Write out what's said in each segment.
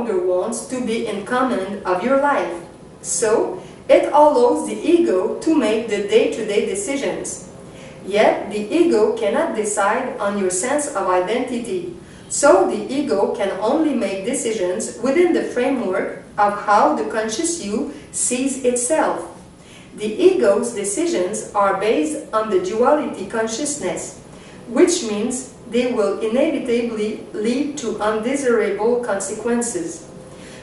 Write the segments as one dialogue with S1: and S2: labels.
S1: longer wants to be in command of your life. So, it allows the ego to make the day-to-day decisions. Yet, the ego cannot decide on your sense of identity. So, the ego can only make decisions within the framework of how the conscious you sees itself. The ego's decisions are based on the duality consciousness, which means they will inevitably lead to undesirable consequences.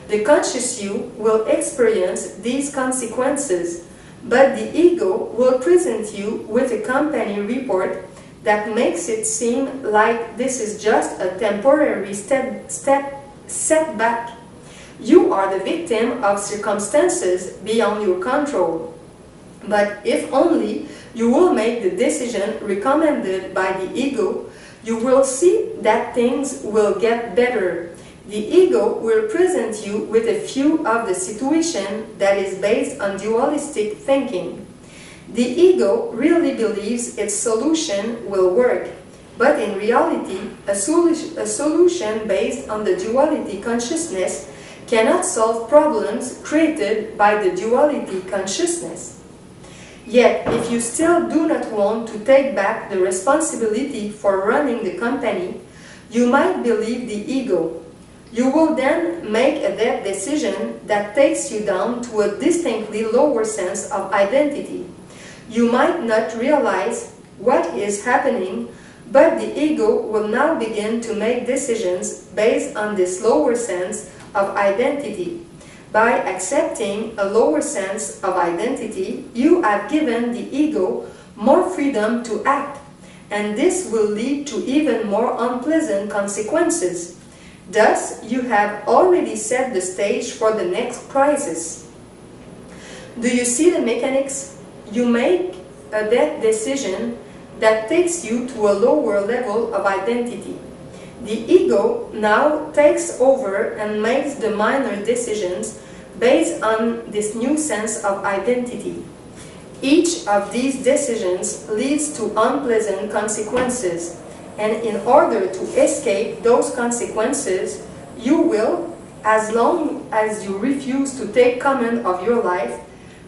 S1: The conscious you will experience these consequences, but the ego will present you with a company report that makes it seem like this is just a temporary setback. You are the victim of circumstances beyond your control. But if only you will make the decision recommended by the ego, you will see that things will get better. The ego will present you with a view of the situation that is based on dualistic thinking. The ego really believes its solution will work, but in reality, a solution based on the duality consciousness cannot solve problems created by the duality consciousness. Yet, if you still do not want to take back the responsibility for running the company, you might believe the ego. You will then make a dead decision that takes you down to a distinctly lower sense of identity. You might not realize what is happening, but the ego will now begin to make decisions based on this lower sense of identity. By accepting a lower sense of identity, you have given the ego more freedom to act, and this will lead to even more unpleasant consequences. Thus, you have already set the stage for the next crisis. Do you see the mechanics? You make a dead decision that takes you to a lower level of identity. The ego now takes over and makes the minor decisions based on this new sense of identity. Each of these decisions leads to unpleasant consequences, and in order to escape those consequences, you will, as long as you refuse to take command of your life,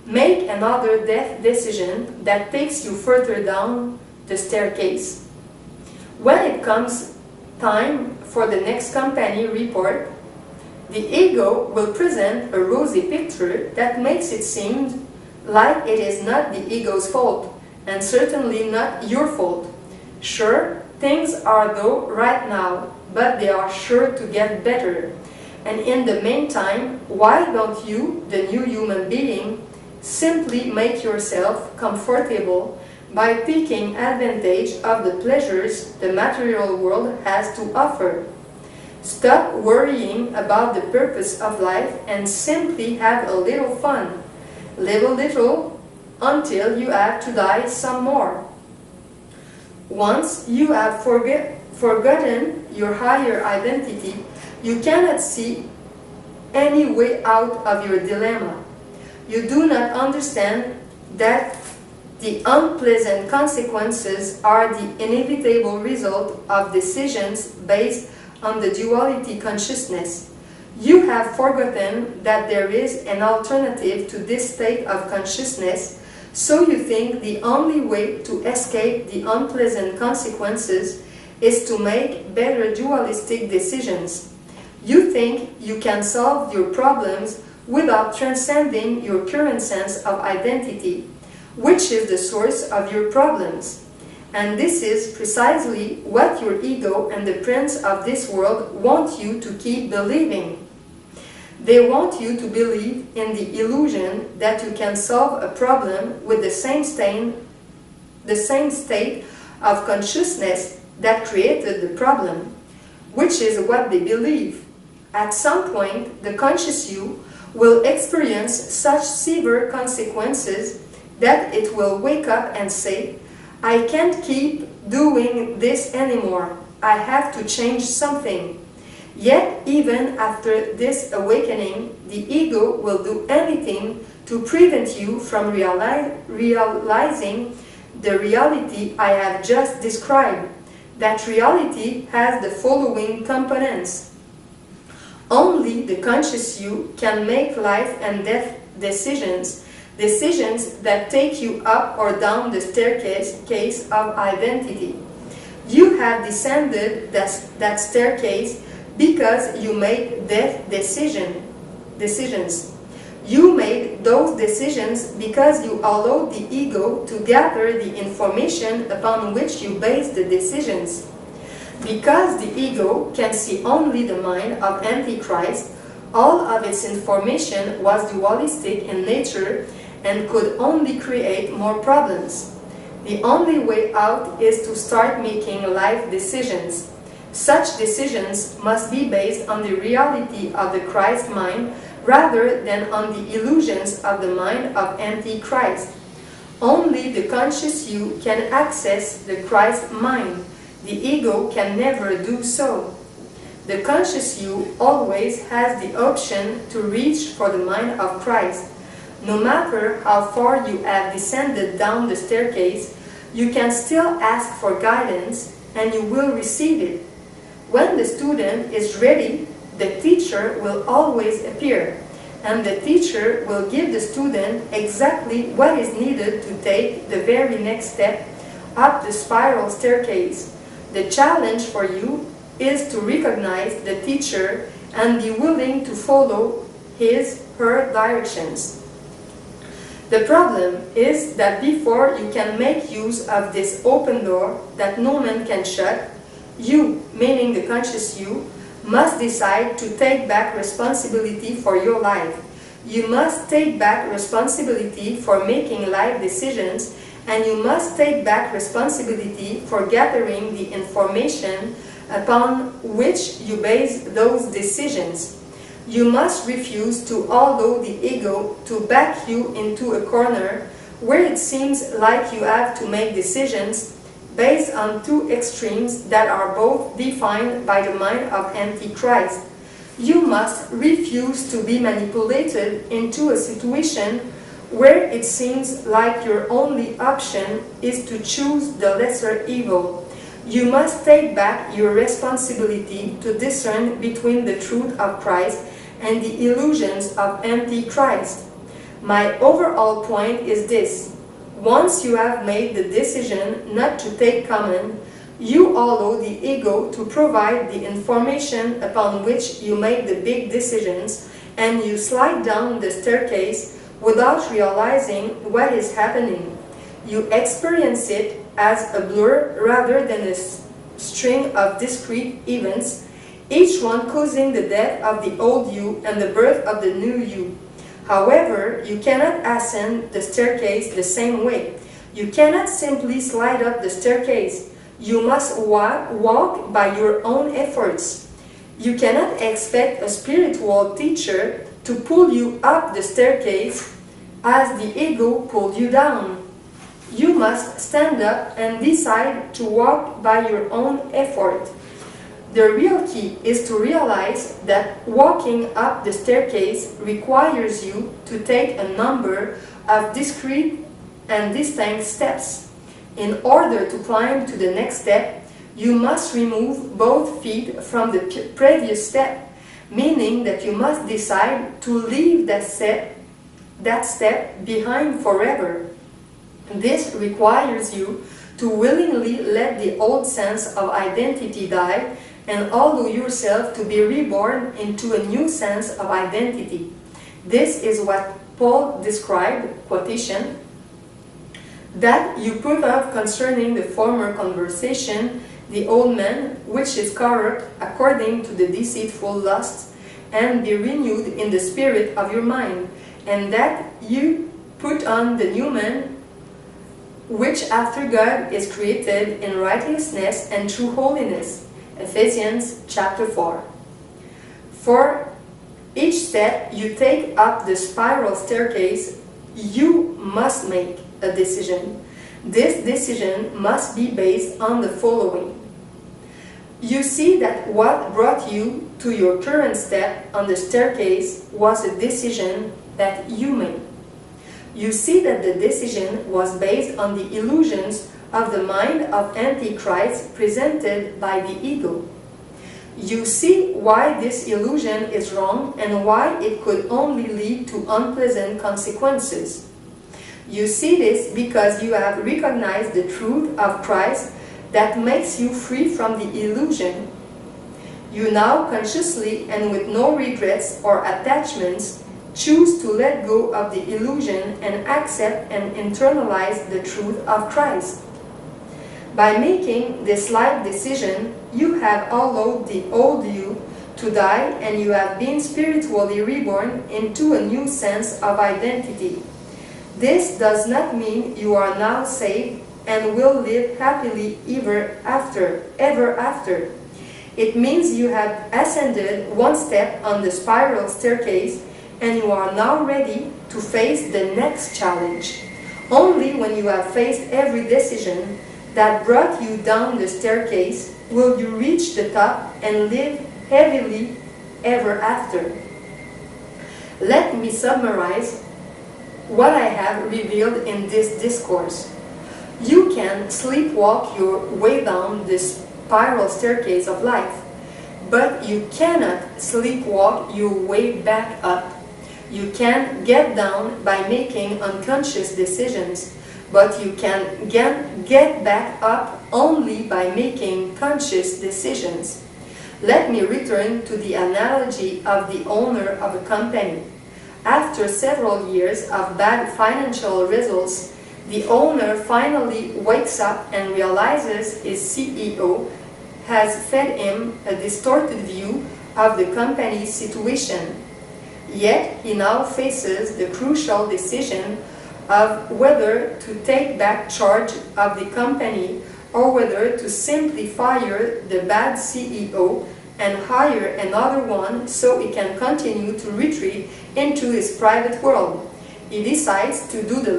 S1: make another death decision that takes you further down the staircase. When it comes time for the next company report, the ego will present a rosy picture that makes it seem like it is not the ego's fault, and certainly not your fault. Sure, things are though right now, but they are sure to get better. And in the meantime, why don't you, the new human being, simply make yourself comfortable by taking advantage of the pleasures the material world has to offer? Stop worrying about the purpose of life and simply have a little fun. Live a little until you have to die some more. Once you have forgotten your higher identity, you cannot see any way out of your dilemma. You do not understand that the unpleasant consequences are the inevitable result of decisions based on the duality consciousness. You have forgotten that there is an alternative to this state of consciousness, so you think the only way to escape the unpleasant consequences is to make better dualistic decisions. You think you can solve your problems without transcending your current sense of identity, which is the source of your problems. And this is precisely what your ego and the prince of this world want you to keep believing. They want you to believe in the illusion that you can solve a problem with the same state of consciousness that created the problem, which is what they believe. At some point, the conscious you will experience such severe consequences that it will wake up and say, I can't keep doing this anymore. I have to change something. Yet, even after this awakening, the ego will do anything to prevent you from realizing the reality I have just described. That reality has the following components. Only the conscious you can make life and death decisions, decisions that take you up or down the staircase of identity. You have descended that staircase because you made death decisions. You made those decisions because you allowed the ego to gather the information upon which you base the decisions. Because the ego can see only the mind of Antichrist, all of its information was dualistic in nature and could only create more problems. The only way out is to start making life decisions. Such decisions must be based on the reality of the Christ mind rather than on the illusions of the mind of Antichrist. Only the conscious you can access the Christ mind. The ego can never do so. The conscious you always has the option to reach for the mind of Christ. No matter how far you have descended down the staircase, you can still ask for guidance and you will receive it. When the student is ready, the teacher will always appear, and the teacher will give the student exactly what is needed to take the very next step up the spiral staircase. The challenge for you is to recognize the teacher and be willing to follow his/her directions. The problem is that before you can make use of this open door that no man can shut, you, meaning the conscious you, must decide to take back responsibility for your life. You must take back responsibility for making life decisions, and you must take back responsibility for gathering the information upon which you base those decisions. You must refuse to allow the ego to back you into a corner where it seems like you have to make decisions based on two extremes that are both defined by the mind of Antichrist. You must refuse to be manipulated into a situation where it seems like your only option is to choose the lesser evil. You must take back your responsibility to discern between the truth of Christ and the illusions of Antichrist. My overall point is this: once you have made the decision not to take command, you allow the ego to provide the information upon which you make the big decisions, and you slide down the staircase without realizing what is happening. You experience it as a blur rather than a string of discrete events, each one causing the death of the old you and the birth of the new you. However, you cannot ascend the staircase the same way. You cannot simply slide up the staircase. You must walk by your own efforts. You cannot expect a spiritual teacher to pull you up the staircase as the ego pulled you down. You must stand up and decide to walk by your own effort. The real key is to realize that walking up the staircase requires you to take a number of discrete and distinct steps. In order to climb to the next step, you must remove both feet from the previous step, meaning that you must decide to leave that step behind forever. This requires you to willingly let the old sense of identity die and allow yourself to be reborn into a new sense of identity. This is what Paul described, quotation, that you put off concerning the former conversation, the old man, which is corrupt according to the deceitful lusts, and be renewed in the spirit of your mind, and that you put on the new man, which after God is created in righteousness and true holiness. Ephesians chapter 4. For each step you take up the spiral staircase, you must make a decision. This decision must be based on the following. You see that what brought you to your current step on the staircase was a decision that you made. You see that the decision was based on the illusions of the mind of Antichrist presented by the ego. You see why this illusion is wrong and why it could only lead to unpleasant consequences. You see this because you have recognized the truth of Christ that makes you free from the illusion. You now consciously and with no regrets or attachments choose to let go of the illusion and accept and internalize the truth of Christ. By making this life decision, you have allowed the old you to die and you have been spiritually reborn into a new sense of identity. This does not mean you are now saved and will live happily ever after. It means you have ascended one step on the spiral staircase and you are now ready to face the next challenge. Only when you have faced every decision that brought you down the staircase will you reach the top and live happily ever after. Let me summarize what I have revealed in this discourse. You can sleepwalk your way down this spiral staircase of life, but you cannot sleepwalk your way back up. You can get down by making unconscious decisions, but you can get back up only by making conscious decisions. Let me return to the analogy of the owner of a company. After several years of bad financial results, the owner finally wakes up and realizes his CEO has fed him a distorted view of the company's situation. Yet he now faces the crucial decision of whether to take back charge of the company or whether to simply fire the bad CEO and hire another one so he can continue to retreat into his private world. He decides to do the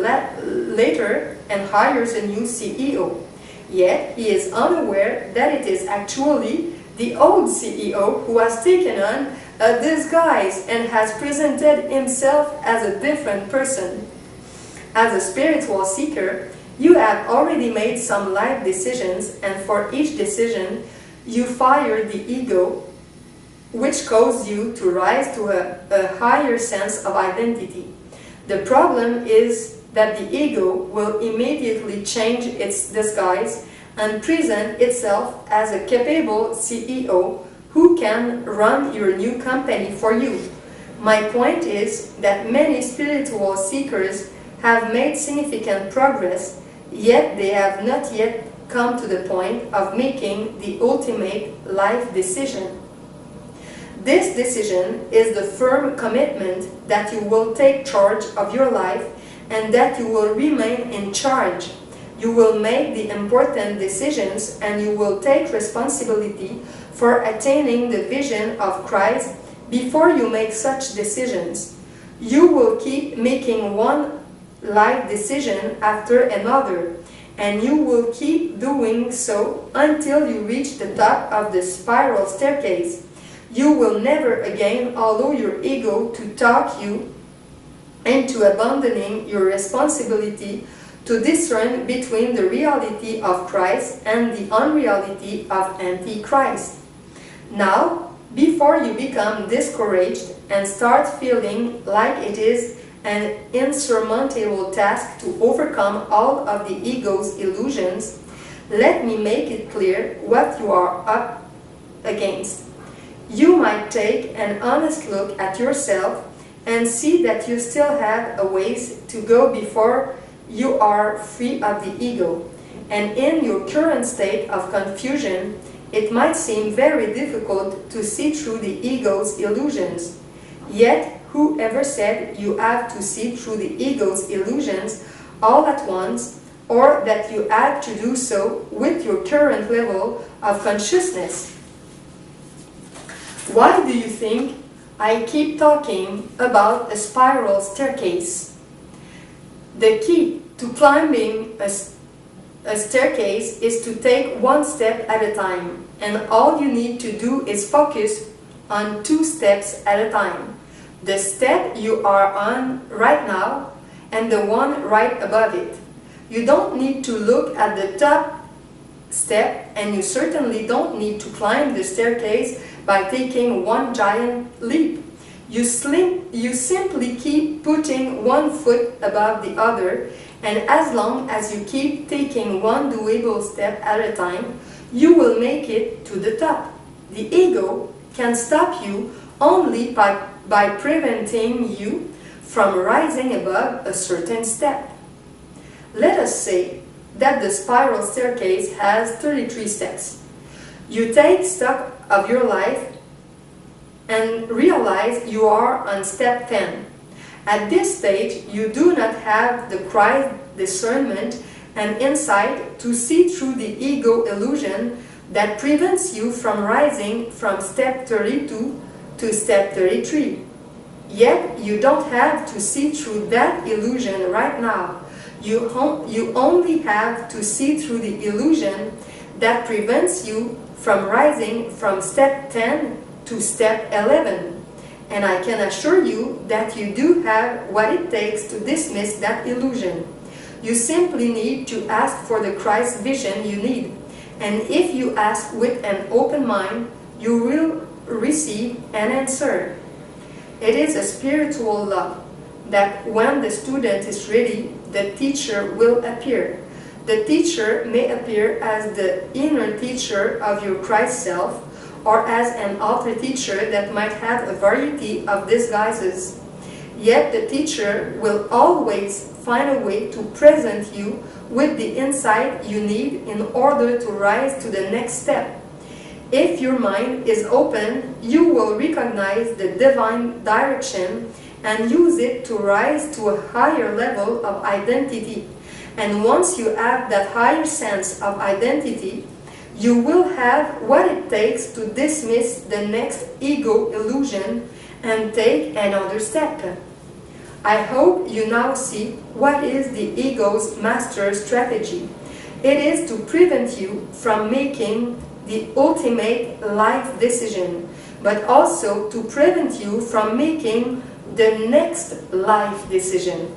S1: latter and hires a new CEO. Yet he is unaware that it is actually the old CEO who has taken on a disguise and has presented himself as a different person. As a spiritual seeker, you have already made some life decisions, and for each decision, you fire the ego, which caused you to rise to a higher sense of identity. The problem is that the ego will immediately change its disguise and present itself as a capable CEO who can run your new company for you. My point is that many spiritual seekers have made significant progress, yet they have not yet come to the point of making the ultimate life decision. This decision is the firm commitment that you will take charge of your life and that you will remain in charge. You will make the important decisions and you will take responsibility for attaining the vision of Christ before you make such decisions. You will keep making one life decision after another, and you will keep doing so until you reach the top of the spiral staircase. You will never again allow your ego to talk you into abandoning your responsibility to discern between the reality of Christ and the unreality of Antichrist. Now, before you become discouraged and start feeling like it is an insurmountable task to overcome all of the ego's illusions, let me make it clear what you are up against. You might take an honest look at yourself and see that you still have a ways to go before you are free of the ego. And in your current state of confusion, it might seem very difficult to see through the ego's illusions. Yet, whoever said you have to see through the ego's illusions all at once, or that you have to do so with your current level of consciousness? Why do you think I keep talking about a spiral staircase? The key to climbing a staircase is to take one step at a time, and all you need to do is focus on 2 steps at a time. The step you are on right now and the one right above it. You don't need to look at the top step, and you certainly don't need to climb the staircase by taking one giant leap. You simply keep putting one foot above the other, and as long as you keep taking one doable step at a time, you will make it to the top. The ego can stop you only by preventing you from rising above a certain step. Let us say that the spiral staircase has 33 steps. You take stock of your life and realize you are on step 10. At this stage, you do not have the Christ discernment and insight to see through the ego illusion that prevents you from rising from step 32 to step 33. Yet, you don't have to see through that illusion right now. You only have to see through the illusion that prevents you from rising from step 10 to step 11. And I can assure you that you do have what it takes to dismiss that illusion. You simply need to ask for the Christ vision you need. And if you ask with an open mind, you will receive an answer. It is a spiritual law that when the student is ready, the teacher will appear. The teacher may appear as the inner teacher of your Christ self, or as an outer teacher that might have a variety of disguises. Yet the teacher will always find a way to present you with the insight you need in order to rise to the next step. If your mind is open, you will recognize the divine direction and use it to rise to a higher level of identity. And once you have that higher sense of identity, you will have what it takes to dismiss the next ego illusion and take another step. I hope you now see what is the ego's master strategy. It is to prevent you from making the ultimate life decision, but also to prevent you from making the next life decision.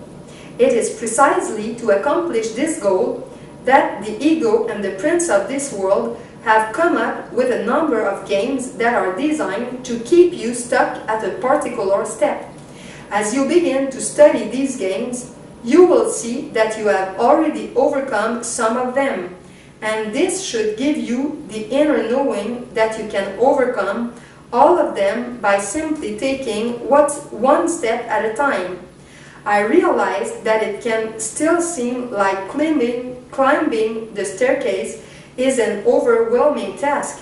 S1: It is precisely to accomplish this goal that the ego and the prince of this world have come up with a number of games that are designed to keep you stuck at a particular step. As you begin to study these games, you will see that you have already overcome some of them, and this should give you the inner knowing that you can overcome all of them by simply taking one step at a time. I realize that it can still seem like climbing the staircase is an overwhelming task.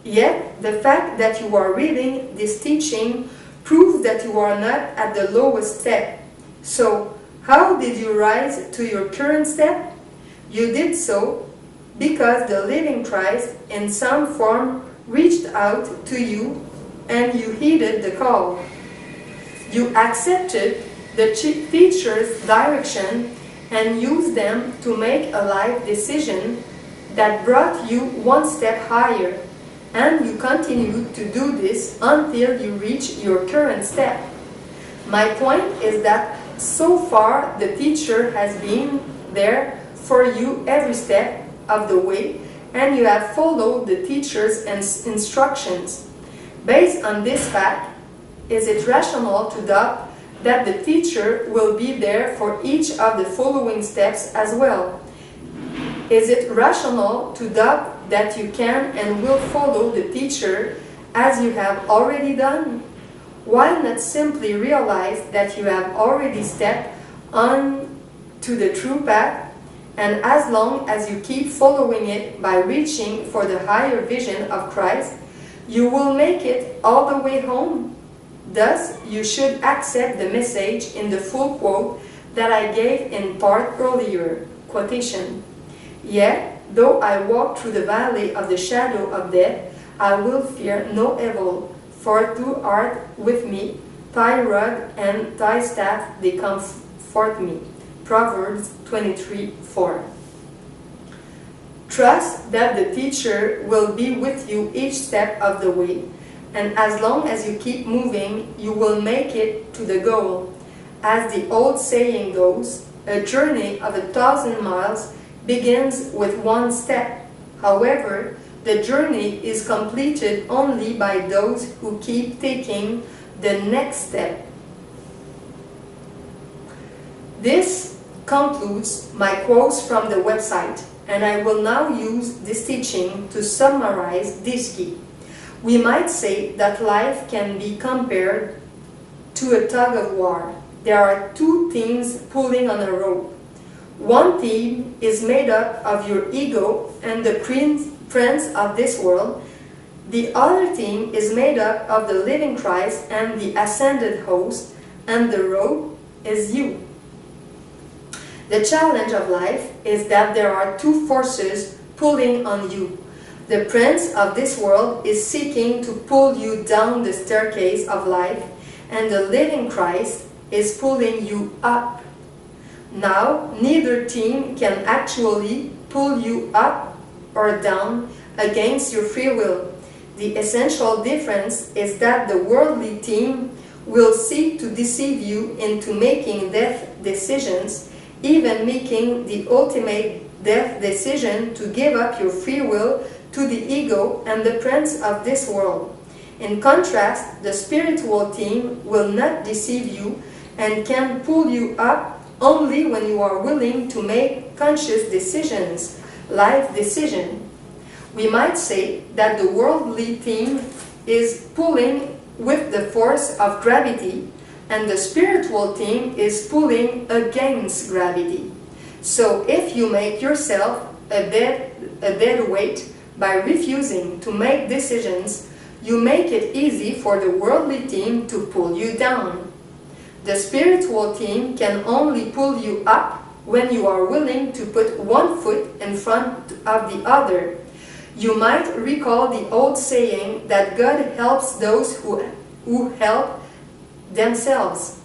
S1: Yet, the fact that you are reading this teaching proves that you are not at the lowest step. So, how did you rise to your current step? You did so because the living Christ in some form reached out to you and you heeded the call. You accepted the teacher's direction and used them to make a life decision that brought you one step higher, and you continue to do this until you reach your current step. My point is that so far the teacher has been there for you every step of the way, and you have followed the teacher's instructions. Based on this fact, is it rational to doubt that the teacher will be there for each of the following steps as well? Is it rational to doubt that you can and will follow the teacher as you have already done? Why not simply realize that you have already stepped on to the true path, and as long as you keep following it by reaching for the higher vision of Christ, you will make it all the way home? Thus, you should accept the message in the full quote that I gave in part earlier, quotation. Yet, though I walk through the valley of the shadow of death, I will fear no evil, for thou art with me, thy rod and thy staff, they comfort me. Proverbs 23:4. Trust that the teacher will be with you each step of the way, and as long as you keep moving, you will make it to the goal. As the old saying goes, a journey of 1,000 miles begins with one step. However, the journey is completed only by those who keep taking the next step. This concludes my quotes from the website, and I will now use this teaching to summarize this key. We might say that life can be compared to a tug of war. There are two teams pulling on a rope. One team is made up of your ego and the friends of this world. The other team is made up of the living Christ and the ascended host, and the rope is you. The challenge of life is that there are two forces pulling on you. The prince of this world is seeking to pull you down the staircase of life, and the living Christ is pulling you up. Now, neither team can actually pull you up or down against your free will. The essential difference is that the worldly team will seek to deceive you into making death decisions, even making the ultimate death decision to give up your free will to the ego and the prince of this world. In contrast, the spiritual team will not deceive you and can pull you up only when you are willing to make conscious decisions, life decisions. We might say that the worldly team is pulling with the force of gravity, and the spiritual team is pulling against gravity. So if you make yourself a dead weight by refusing to make decisions, you make it easy for the worldly team to pull you down. The spiritual team can only pull you up when you are willing to put one foot in front of the other. You might recall the old saying that God helps those who help themselves.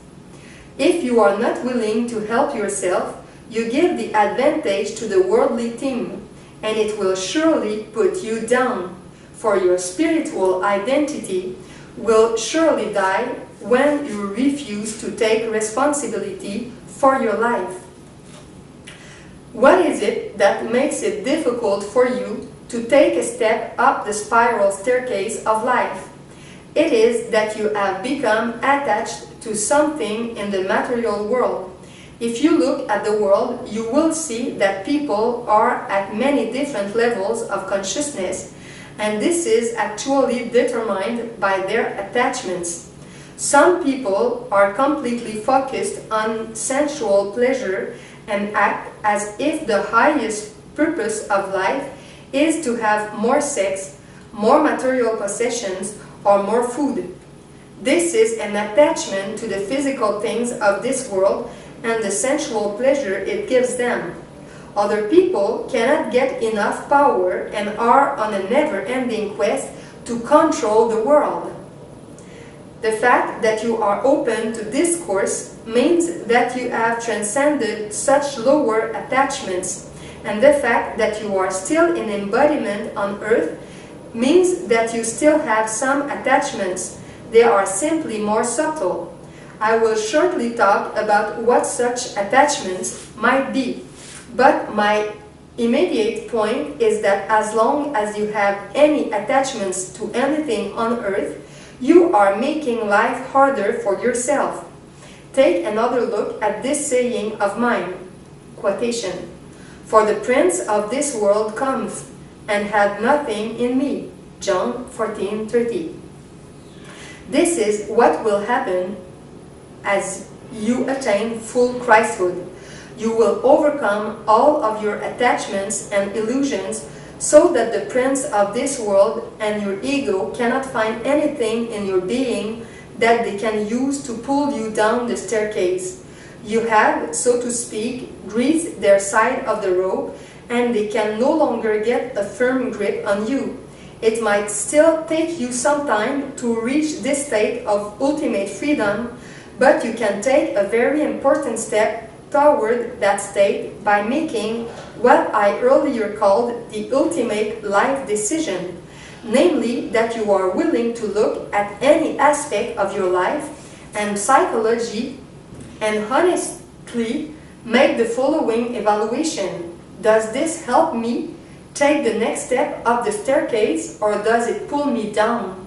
S1: If you are not willing to help yourself, you give the advantage to the worldly team, and it will surely put you down, for your spiritual identity will surely die when you refuse to take responsibility for your life. What is it that makes it difficult for you to take a step up the spiral staircase of life? It is that you have become attached to something in the material world. If you look at the world, you will see that people are at many different levels of consciousness, and this is actually determined by their attachments. Some people are completely focused on sensual pleasure and act as if the highest purpose of life is to have more sex, more material possessions, or more food. This is an attachment to the physical things of this world and the sensual pleasure it gives them. Other people cannot get enough power and are on a never-ending quest to control the world. The fact that you are open to discourse means that you have transcended such lower attachments, and the fact that you are still in embodiment on earth means that you still have some attachments. They are simply more subtle. I will shortly talk about what such attachments might be, but my immediate point is that as long as you have any attachments to anything on earth, you are making life harder for yourself. Take another look at this saying of mine, quotation, "For the prince of this world comes, and had nothing in me." John 14:30. This is what will happen as you attain full Christhood. You will overcome all of your attachments and illusions so that the prince of this world and your ego cannot find anything in your being that they can use to pull you down the staircase. You have, so to speak, greased their side of the rope, and they can no longer get a firm grip on you. It might still take you some time to reach this state of ultimate freedom, but you can take a very important step toward that state by making what I earlier called the ultimate life decision, namely that you are willing to look at any aspect of your life and psychology and honestly make the following evaluation. Does this help me take the next step up the staircase, or does it pull me down?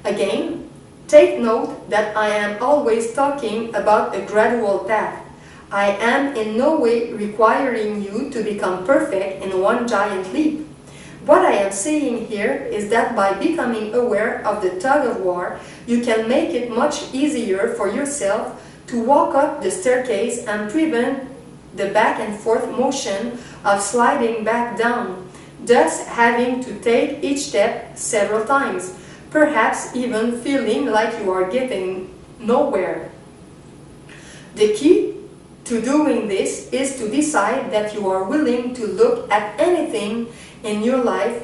S1: Again, take note that I am always talking about a gradual path. I am in no way requiring you to become perfect in one giant leap. What I am saying here is that by becoming aware of the tug-of-war, you can make it much easier for yourself to walk up the staircase and prevent the back and forth motion of sliding back down, thus having to take each step several times, perhaps even feeling like you are getting nowhere. The key to doing this is to decide that you are willing to look at anything in your life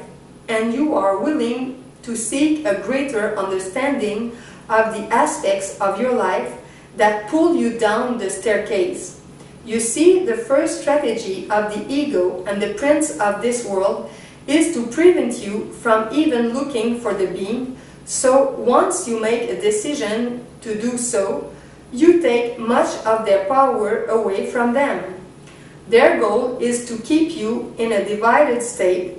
S1: and you are willing to seek a greater understanding of the aspects of your life that pull you down the staircase. You see, the first strategy of the ego and the prince of this world is to prevent you from even looking for the being. So once you make a decision to do so, you take much of their power away from them. Their goal is to keep you in a divided state,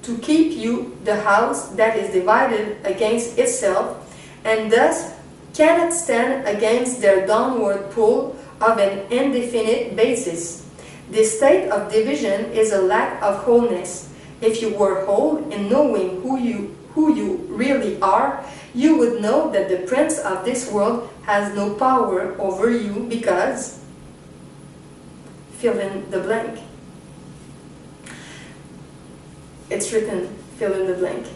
S1: to keep you the house that is divided against itself, and thus cannot stand against their downward pull of an indefinite basis. This state of division is a lack of wholeness. If you were whole in knowing who you really are, you would know that the prince of this world has no power over you because fill in the blank. It's written, fill in the blank.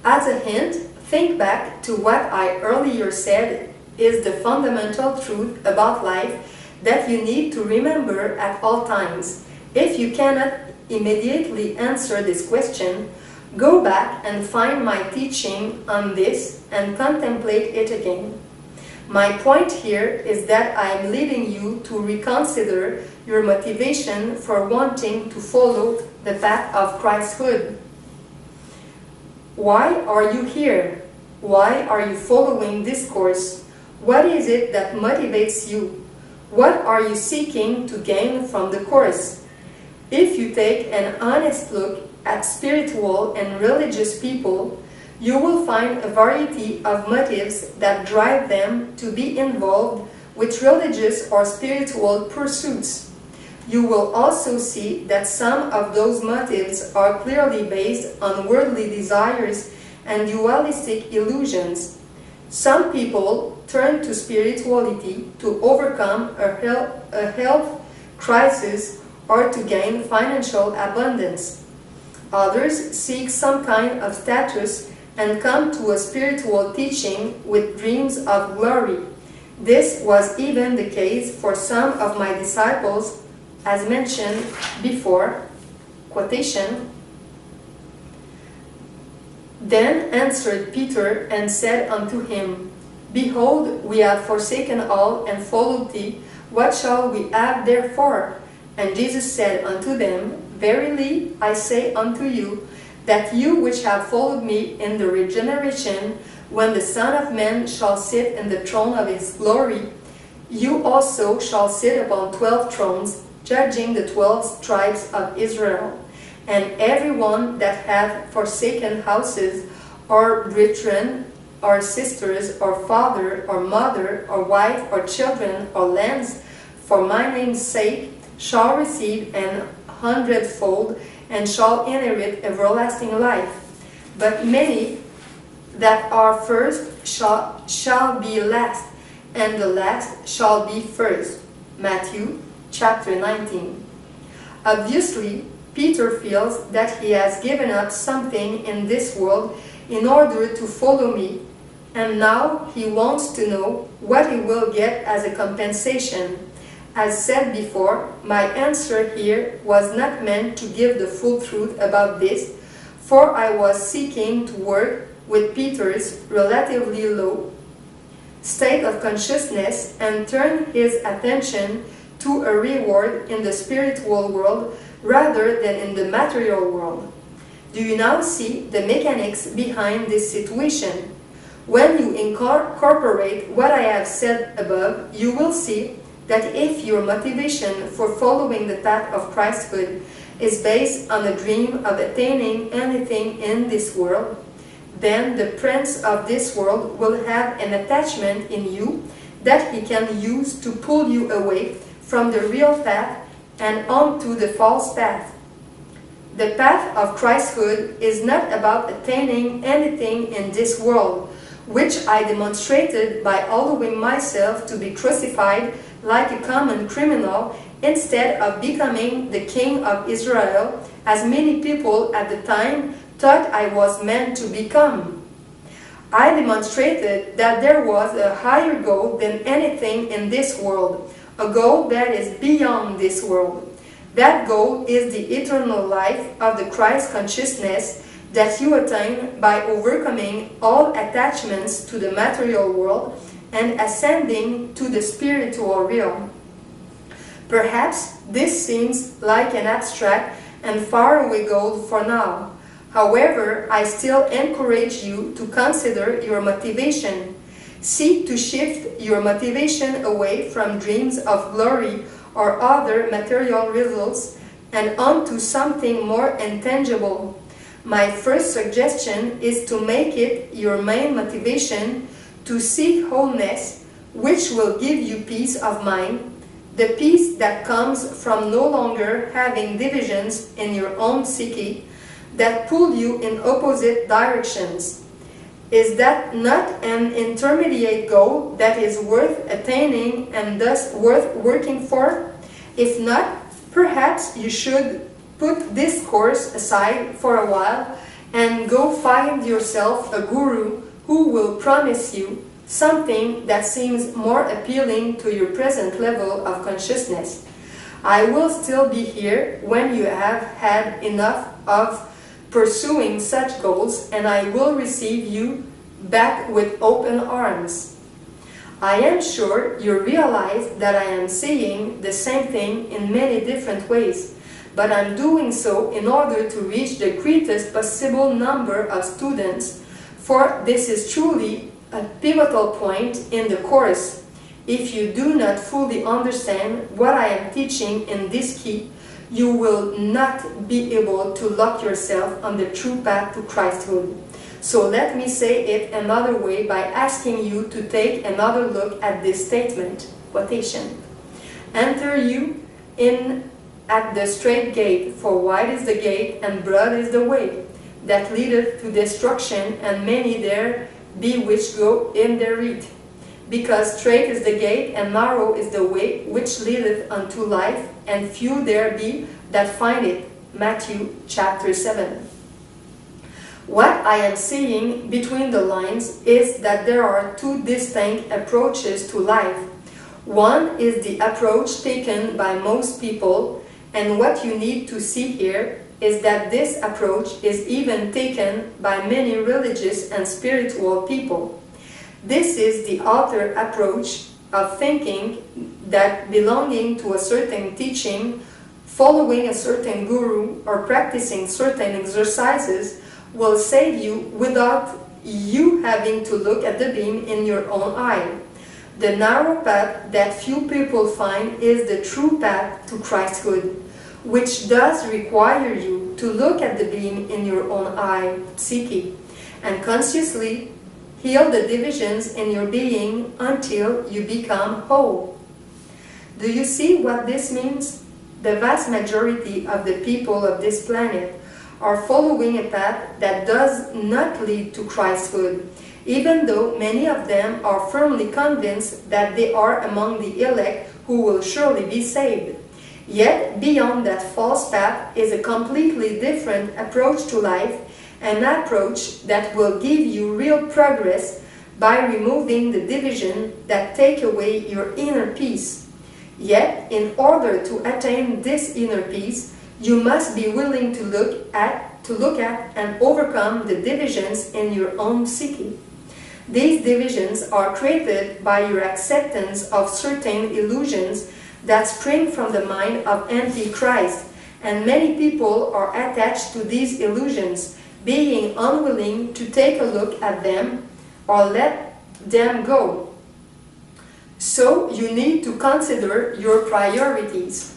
S1: As a hint, think back to what I earlier said is the fundamental truth about life that you need to remember at all times. If you cannot immediately answer this question, go back and find my teaching on this and contemplate it again. My point here is that I am leading you to reconsider your motivation for wanting to follow the path of Christhood. Why are you here? Why are you following this course? What is it that motivates you? What are you seeking to gain from the course? If you take an honest look at spiritual and religious people, you will find a variety of motives that drive them to be involved with religious or spiritual pursuits. You will also see that some of those motives are clearly based on worldly desires and dualistic illusions. Some people turn to spirituality to overcome a health crisis or to gain financial abundance. Others seek some kind of status and come to a spiritual teaching with dreams of glory. This was even the case for some of my disciples, as mentioned before, quotation. Then answered Peter and said unto him, Behold, we have forsaken all and followed thee. What shall we have therefore? And Jesus said unto them, Verily I say unto you, that you which have followed me in the regeneration, when the Son of Man shall sit in the throne of his glory, you also shall sit upon 12 thrones, judging the 12 tribes of Israel. And every one that hath forsaken houses, or brethren, or sisters, or father, or mother, or wife, or children, or lands, for my name's sake, shall receive an 100-fold, and shall inherit everlasting life. But many that are first shall be last, and the last shall be first. Matthew chapter 19. Obviously, Peter feels that he has given up something in this world in order to follow me, and now he wants to know what he will get as a compensation. As said before, my answer here was not meant to give the full truth about this, for I was seeking to work with Peter's relatively low state of consciousness and turn his attention to a reward in the spiritual world rather than in the material world. Do you now see the mechanics behind this situation? When you incorporate what I have said above, you will see that if your motivation for following the path of Christhood is based on a dream of attaining anything in this world, then the prince of this world will have an attachment in you that he can use to pull you away from the real path and onto the false path. The path of Christhood is not about attaining anything in this world, which I demonstrated by allowing myself to be crucified like a common criminal instead of becoming the king of Israel, as many people at the time thought I was meant to become. I demonstrated that there was a higher goal than anything in this world, a goal that is beyond this world. That goal is the eternal life of the Christ consciousness that you attain by overcoming all attachments to the material world and ascending to the spiritual realm. Perhaps this seems like an abstract and faraway goal for now. However, I still encourage you to consider your motivation. Seek to shift your motivation away from dreams of glory or other material results and onto something more intangible. My first suggestion is to make it your main motivation to seek wholeness, which will give you peace of mind, the peace that comes from no longer having divisions in your own psyche that pull you in opposite directions. Is that not an intermediate goal that is worth attaining and thus worth working for? If not, perhaps you should put this course aside for a while and go find yourself a guru who will promise you something that seems more appealing to your present level of consciousness. I will still be here when you have had enough of pursuing such goals, and I will receive you back with open arms. I am sure you realize that I am saying the same thing in many different ways, but I'm doing so in order to reach the greatest possible number of students, for this is truly a pivotal point in the course. If you do not fully understand what I am teaching in this key, you will not be able to lock yourself on the true path to Christhood. So let me say it another way by asking you to take another look at this statement, quotation. Enter you in at the straight gate, for wide is the gate and broad is the way that leadeth to destruction, and many there be which go in thereat. Because straight is the gate and narrow is the way which leadeth unto life, and few there be that find it. Matthew chapter 7. What I am saying between the lines is that there are two distinct approaches to life. One is the approach taken by most people, and what you need to see here is that this approach is even taken by many religious and spiritual people. This is the other approach of thinking that belonging to a certain teaching, following a certain guru, or practicing certain exercises will save you without you having to look at the beam in your own eye. The narrow path that few people find is the true path to Christhood, which does require you to look at the beam in your own eye, psyche, and consciously heal the divisions in your being until you become whole. Do you see what this means? The vast majority of the people of this planet are following a path that does not lead to Christhood, even though many of them are firmly convinced that they are among the elect who will surely be saved. Yet, beyond that false path is a completely different approach to life, an approach that will give you real progress by removing the division that take away your inner peace. Yet, in order to attain this inner peace, you must be willing to look at and overcome the divisions in your own psyche. These divisions are created by your acceptance of certain illusions that spring from the mind of Antichrist, and many people are attached to these illusions, being unwilling to take a look at them or let them go. So you need to consider your priorities.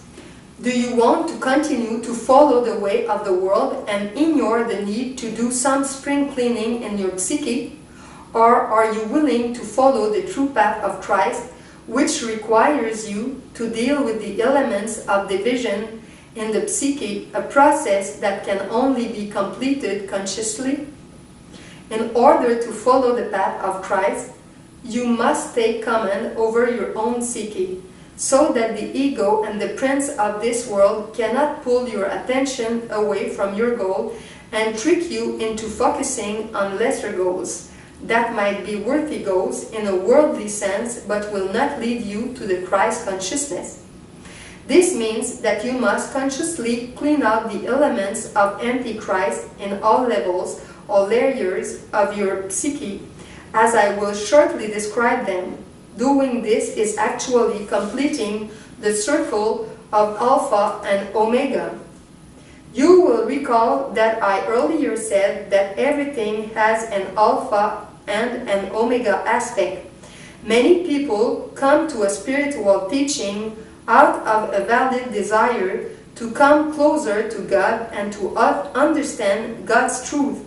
S1: Do you want to continue to follow the way of the world and ignore the need to do some spring cleaning in your psyche? Or are you willing to follow the true path of Christ, which requires you to deal with the elements of division in the psyche, a process that can only be completed consciously? In order to follow the path of Christ, you must take command over your own psyche, so that the ego and the prince of this world cannot pull your attention away from your goal and trick you into focusing on lesser goals that might be worthy goals in a worldly sense but will not lead you to the Christ consciousness. This means that you must consciously clean out the elements of Antichrist in all levels or layers of your psyche, as I will shortly describe them. Doing this is actually completing the circle of Alpha and Omega. You will recall that I earlier said that everything has an Alpha and an Omega aspect. Many people come to a spiritual teaching out of a valid desire to come closer to God and to understand God's truth.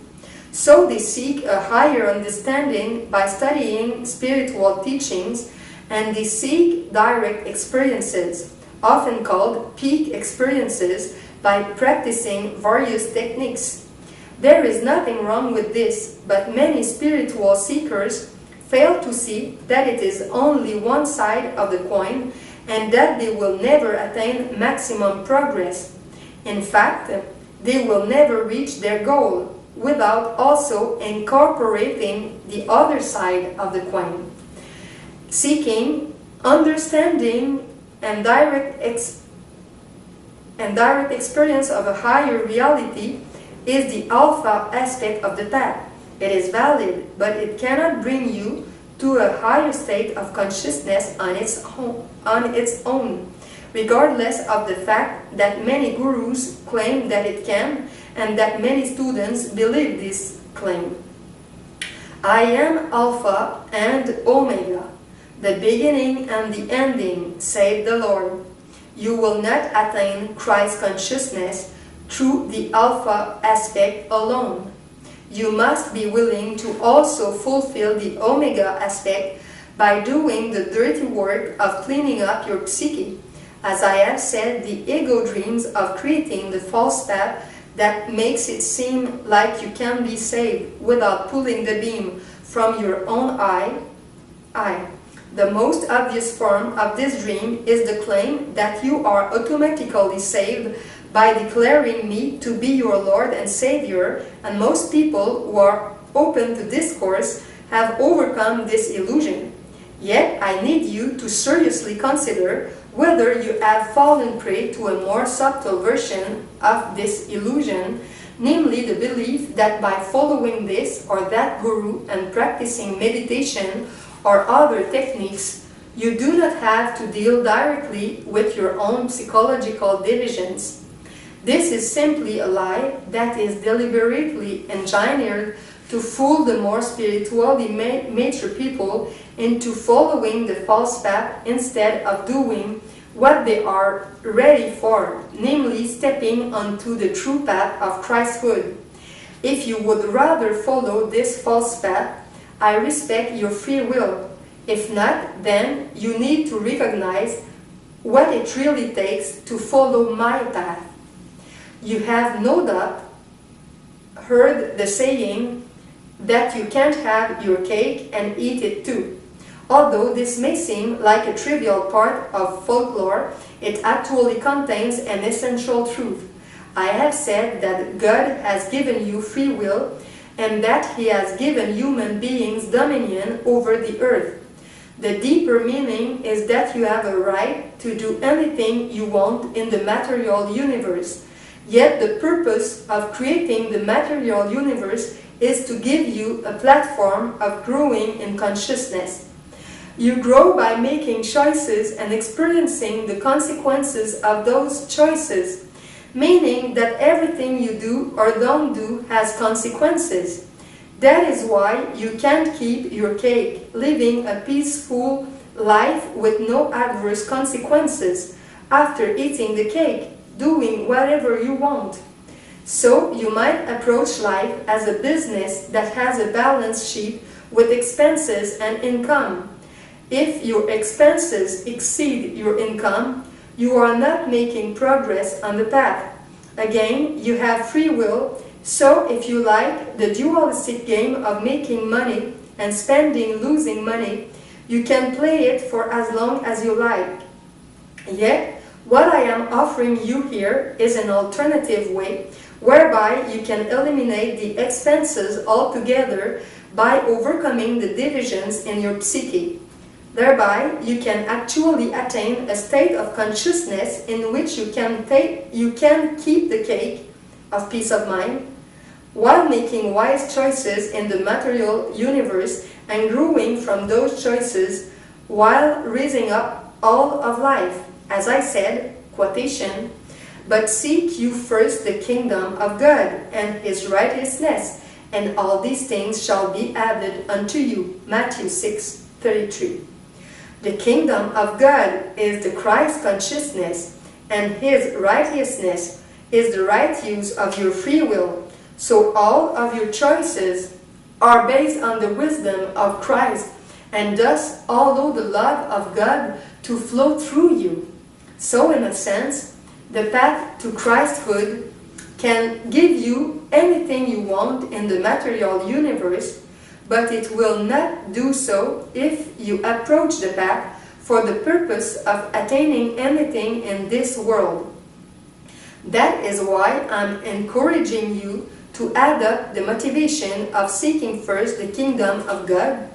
S1: So they seek a higher understanding by studying spiritual teachings, and they seek direct experiences, often called peak experiences, by practicing various techniques. There is nothing wrong with this, but many spiritual seekers fail to see that it is only one side of the coin and that they will never attain maximum progress. In fact, they will never reach their goal without also incorporating the other side of the coin. Seeking, understanding, and direct experience of a higher reality is the alpha aspect of the path. It is valid, but it cannot bring you to a higher state of consciousness on its own, regardless of the fact that many gurus claim that it can, and that many students believe this claim. I am Alpha and Omega, the beginning and the ending, said the Lord. You will not attain Christ consciousness through the Alpha aspect alone. You must be willing to also fulfill the Omega aspect by doing the dirty work of cleaning up your psyche. As I have said, the ego dreams of creating the false path that makes it seem like you can be saved without pulling the beam from your own eye. The most obvious form of this dream is the claim that you are automatically saved by declaring me to be your Lord and Savior, and most people who are open to discourse have overcome this illusion. Yet I need you to seriously consider whether you have fallen prey to a more subtle version of this illusion, namely the belief that by following this or that guru and practicing meditation or other techniques, you do not have to deal directly with your own psychological divisions. This is simply a lie that is deliberately engineered to fool the more spiritually mature people into following the false path instead of doing what they are ready for, namely stepping onto the true path of Christhood. If you would rather follow this false path, I respect your free will. If not, then you need to recognize what it really takes to follow my path. You have no doubt heard the saying that you can't have your cake and eat it too. Although this may seem like a trivial part of folklore, it actually contains an essential truth. I have said that God has given you free will and that He has given human beings dominion over the earth. The deeper meaning is that you have a right to do anything you want in the material universe. Yet the purpose of creating the material universe is to give you a platform of growing in consciousness. You grow by making choices and experiencing the consequences of those choices, meaning that everything you do or don't do has consequences. That is why you can't keep your cake, living a peaceful life with no adverse consequences, after eating the cake, doing whatever you want. So you might approach life as a business that has a balance sheet with expenses and income. If your expenses exceed your income, you are not making progress on the path. Again, you have free will, so if you like the dualistic game of making money and spending losing money, you can play it for as long as you like. Yet, what I am offering you here is an alternative way whereby you can eliminate the expenses altogether by overcoming the divisions in your psyche. Thereby, you can actually attain a state of consciousness in which you can keep the cake of peace of mind while making wise choices in the material universe and growing from those choices while raising up all of life. As I said, quotation, "But seek you first the kingdom of God and his righteousness, and all these things shall be added unto you." Matthew 6:33. The kingdom of God is the Christ consciousness, and his righteousness is the right use of your free will. So all of your choices are based on the wisdom of Christ, and thus allow the love of God to flow through you. So in a sense, the path to Christhood can give you anything you want in the material universe, but it will not do so if you approach the path for the purpose of attaining anything in this world. That is why I'm encouraging you to adopt the motivation of seeking first the kingdom of God,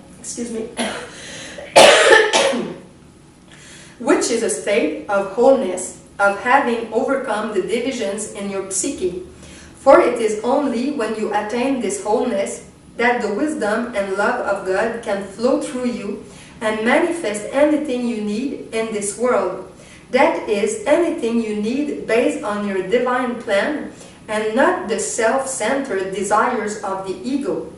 S1: which is a state of wholeness, of having overcome the divisions in your psyche. For it is only when you attain this wholeness that the wisdom and love of God can flow through you and manifest anything you need in this world. That is, anything you need based on your divine plan and not the self-centered desires of the ego.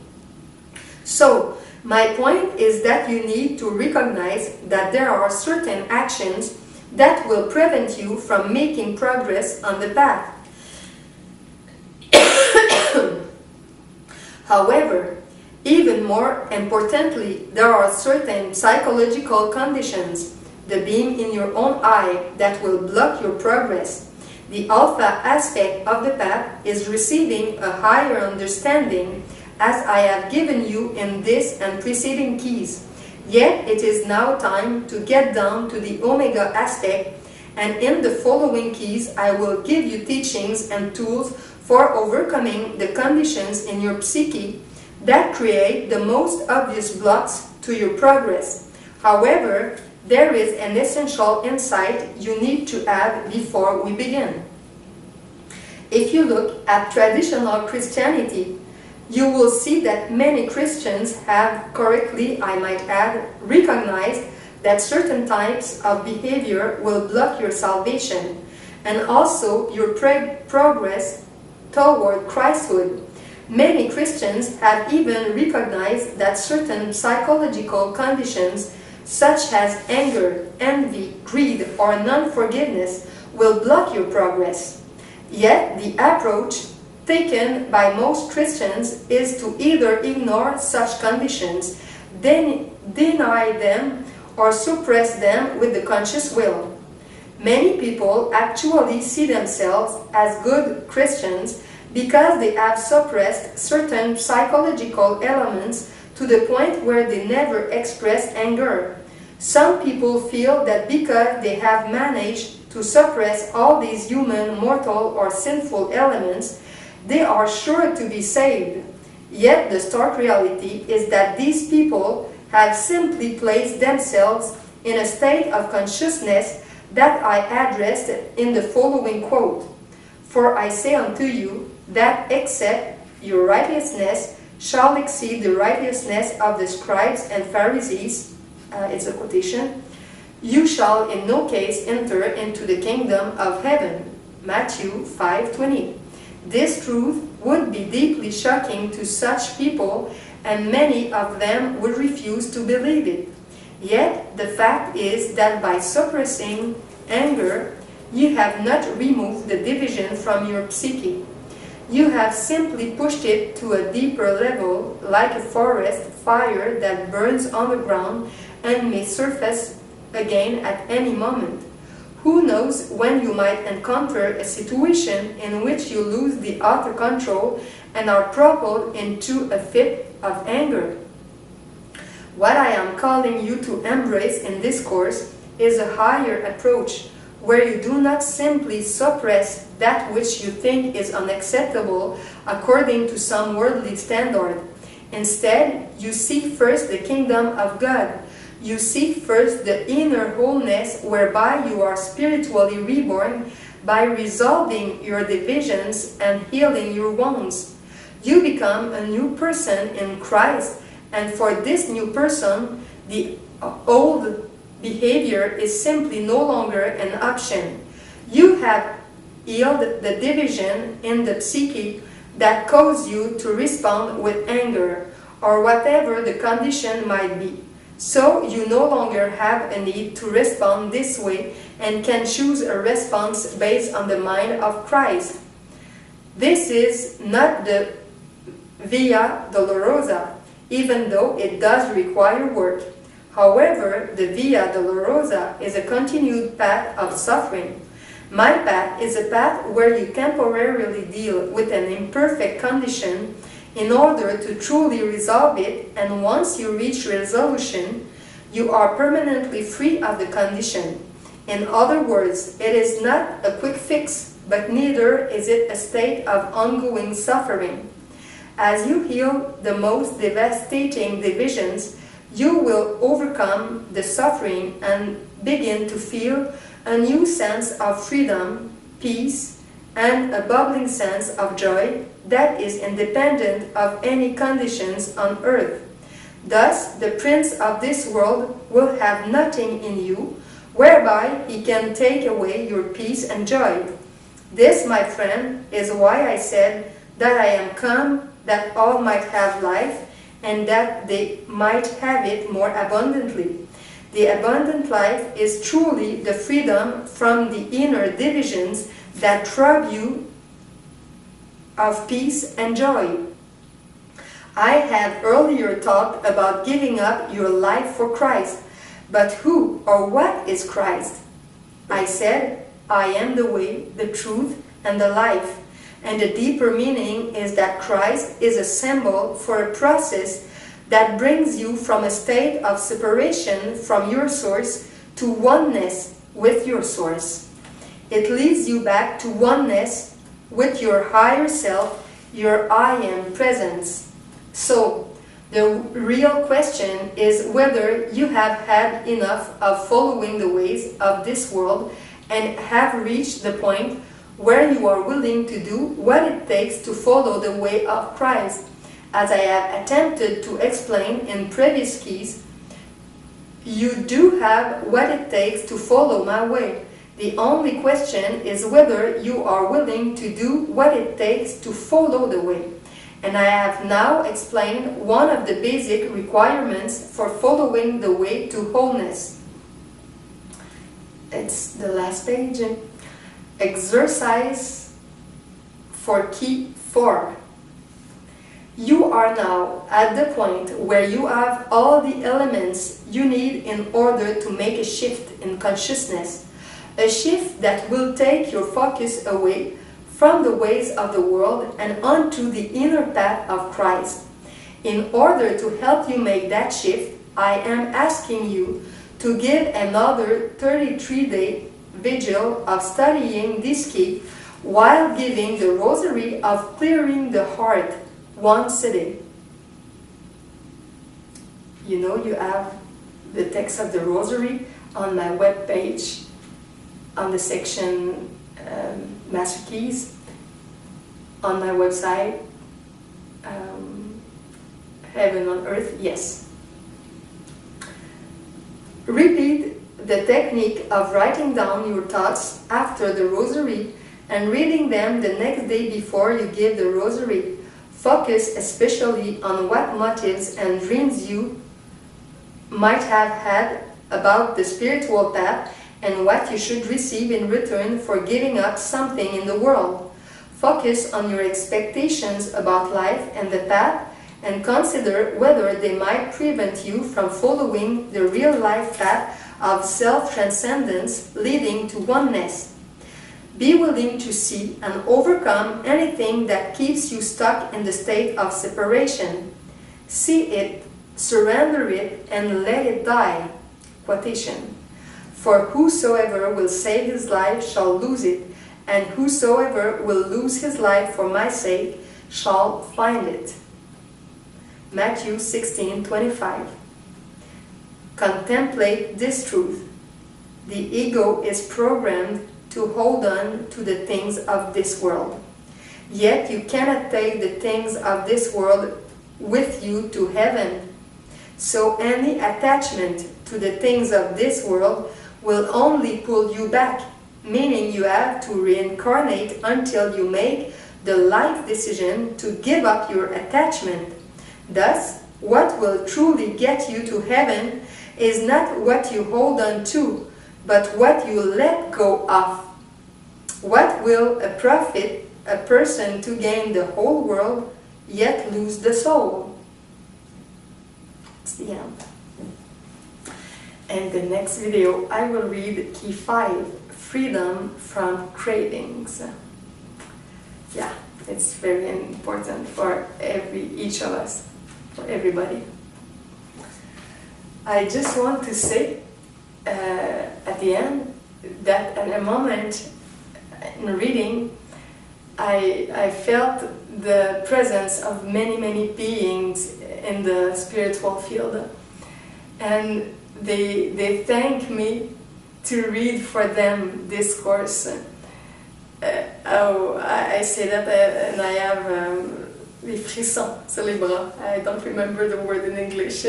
S1: So, my point is that you need to recognize that there are certain actions that will prevent you from making progress on the path. However, even more importantly, there are certain psychological conditions, the beam in your own eye, that will block your progress. The alpha aspect of the path is receiving a higher understanding, as I have given you in this and preceding keys. Yet it is now time to get down to the omega aspect, and in the following keys I will give you teachings and tools for overcoming the conditions in your psyche that create the most obvious blocks to your progress. However, there is an essential insight you need to add before we begin. If you look at traditional Christianity, you will see that many Christians have correctly, I might add, recognized that certain types of behavior will block your salvation and also your progress toward Christhood. Many Christians have even recognized that certain psychological conditions such as anger, envy, greed, or non-forgiveness will block your progress. Yet the approach taken by most Christians is to either ignore such conditions, then deny them, or suppress them with the conscious will. Many people actually see themselves as good Christians because they have suppressed certain psychological elements to the point where they never express anger. Some people feel that because they have managed to suppress all these human, mortal, or sinful elements, they are sure to be saved. Yet the stark reality is that these people have simply placed themselves in a state of consciousness that I addressed in the following quote. "For I say unto you, that except your righteousness shall exceed the righteousness of the scribes and Pharisees," it's a quotation, "you shall in no case enter into the kingdom of heaven." Matthew 5:20. This truth would be deeply shocking to such people, and many of them would refuse to believe it. Yet the fact is that by suppressing anger, you have not removed the division from your psyche. You have simply pushed it to a deeper level, like a forest fire that burns underground and may surface again at any moment. Who knows when you might encounter a situation in which you lose the outer control and are propelled into a fit of anger. What I am calling you to embrace in this course is a higher approach, where you do not simply suppress that which you think is unacceptable according to some worldly standard. Instead, you seek first the kingdom of God. You seek first the inner wholeness whereby you are spiritually reborn by resolving your divisions and healing your wounds. You become a new person in Christ, and for this new person, the old behavior is simply no longer an option. You have healed the division in the psyche that caused you to respond with anger, or whatever the condition might be. So you no longer have a need to respond this way and can choose a response based on the mind of Christ. This is not the Via Dolorosa, even though it does require work. However, the Via Dolorosa is a continued path of suffering. My path is a path where you temporarily deal with an imperfect condition in order to truly resolve it, and once you reach resolution, you are permanently free of the condition. In other words, it is not a quick fix, but neither is it a state of ongoing suffering. As you heal the most devastating divisions, you will overcome the suffering and begin to feel a new sense of freedom, peace, and a bubbling sense of joy that is independent of any conditions on earth. Thus, the prince of this world will have nothing in you, whereby he can take away your peace and joy. This, my friend, is why I said that I am come that all might have life, and that they might have it more abundantly. The abundant life is truly the freedom from the inner divisions that rob you of peace and joy. I have earlier talked about giving up your life for Christ, but who or what is Christ? I said, I am the way, the truth, and the life. And the deeper meaning is that Christ is a symbol for a process that brings you from a state of separation from your source to oneness with your source. It leads you back to oneness with your higher self, your I am presence. So, the real question is whether you have had enough of following the ways of this world and have reached the point where you are willing to do what it takes to follow the way of Christ. As I have attempted to explain in previous keys, you do have what it takes to follow my way. The only question is whether you are willing to do what it takes to follow the way. And I have now explained one of the basic requirements for following the way to wholeness. It's the last page. Exercise for key 4. You are now at the point where you have all the elements you need in order to make a shift in consciousness, a shift that will take your focus away from the ways of the world and onto the inner path of Christ. In order to help you make that shift, I am asking you to give another 33-day vigil of studying this key while giving the rosary of clearing the heart once a day. You know, you have the text of the rosary on my webpage on the section Master Keys, on my website, Heaven on Earth, yes. Repeat the technique of writing down your thoughts after the rosary and reading them the next day before you give the rosary. Focus especially on what motives and dreams you might have had about the spiritual path and what you should receive in return for giving up something in the world. Focus on your expectations about life and the path, and consider whether they might prevent you from following the real life path of self-transcendence leading to oneness. Be willing to see and overcome anything that keeps you stuck in the state of separation. See it, surrender it, and let it die. Quotation. For whosoever will save his life shall lose it, and whosoever will lose his life for my sake shall find it. Matthew 16:25. Contemplate this truth. The ego is programmed to hold on to the things of this world. Yet you cannot take the things of this world with you to heaven. So any attachment to the things of this world will only pull you back, meaning you have to reincarnate until you make the life decision to give up your attachment. Thus, what will truly get you to heaven is not what you hold on to, but what you let go of. What will it profit a person to gain the whole world, yet lose the soul? It's the end. And the next video, I will read Key 5, Freedom from Cravings. Yeah, it's very important for each of us, for everybody. I just want to say at the end that at a moment in reading, I felt the presence of many beings in the spiritual field, and they thank me to read for them this course. I say that and I have les frissons sur les bras. I don't remember the word in English.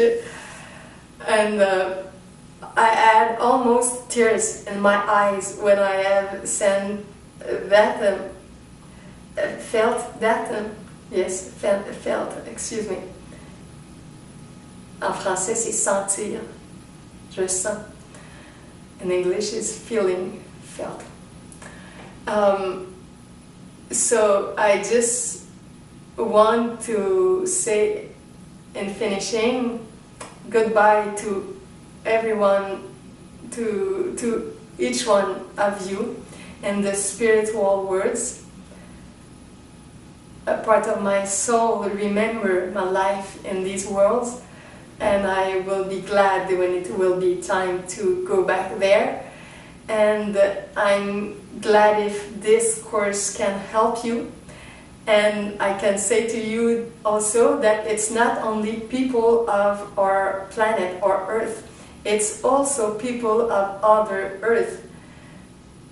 S1: And I had almost tears in my eyes when I have felt, excuse me. En français, c'est sentir. Je sens. In English, is feeling, felt. So I just want to say in finishing goodbye to everyone, to each one of you, and the spiritual words. A part of my soul will remember my life in these worlds, and I will be glad when it will be time to go back there. And I'm glad if this course can help you. And I can say to you also that it's not only people of our planet or Earth, it's also people of other Earth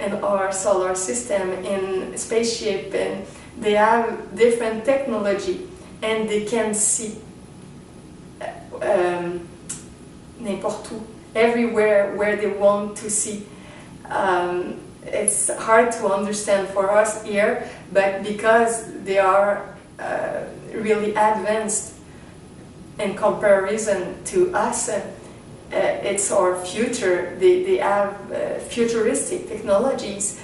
S1: in our solar system, in spaceship, and they have different technology, and they can see n'importe où, everywhere where they want to see. It's hard to understand for us here, but because they are really advanced in comparison to us, it's our future. They have futuristic technologies,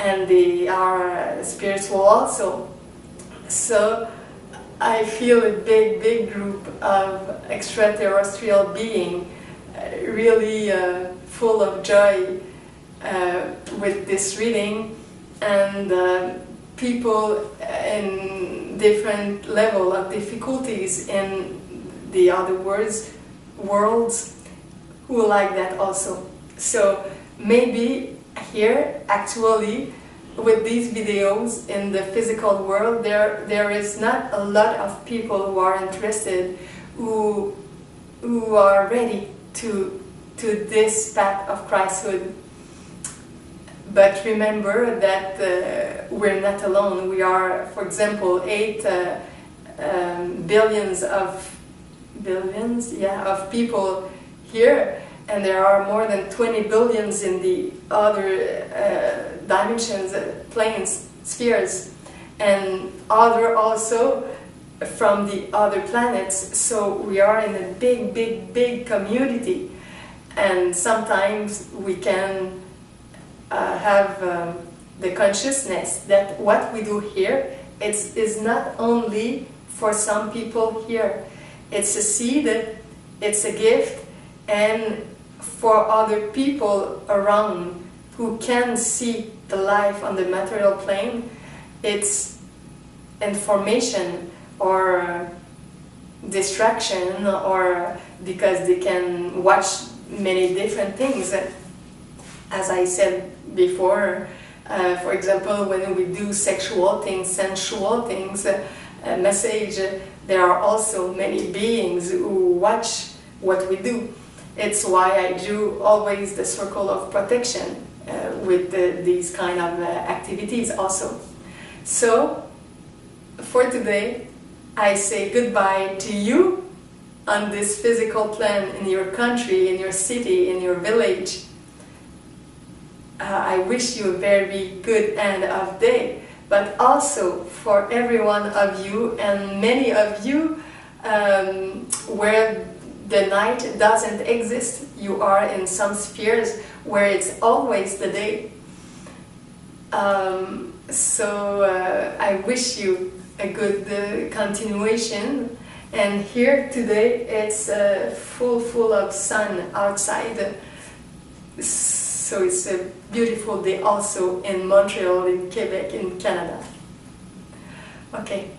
S1: and they are spiritual also. So I feel a big group of extraterrestrial beings, really full of joy with this reading, and people in different level of difficulties in the other worlds who like that also. So maybe here actually with these videos in the physical world there is not a lot of people who are interested, who are ready to this path of Christhood. But remember that we're not alone. We are, for example, 8 billions of people here, and there are more than 20 billions in the other dimensions, planes, spheres, and other also from the other planets. So we are in a big community, and sometimes we can have the consciousness that what we do here is not only for some people here. It's a seed, it's a gift, and for other people around who can see the life on the material plane, it's information or distraction, or because they can watch many different things. As I said before, for example, when we do sexual things, sensual things, message, there are also many beings who watch what we do. It's why I do always the circle of protection with these kind of activities also. So, for today, I say goodbye to you on this physical plane, in your country, in your city, in your village. I wish you a very good end of day, but also for every one of you, and many of you where the night doesn't exist. You are in some spheres where it's always the day. So I wish you a good continuation. And here today it's full of sun outside. So it's a beautiful day also in Montreal, in Quebec, in Canada. Okay.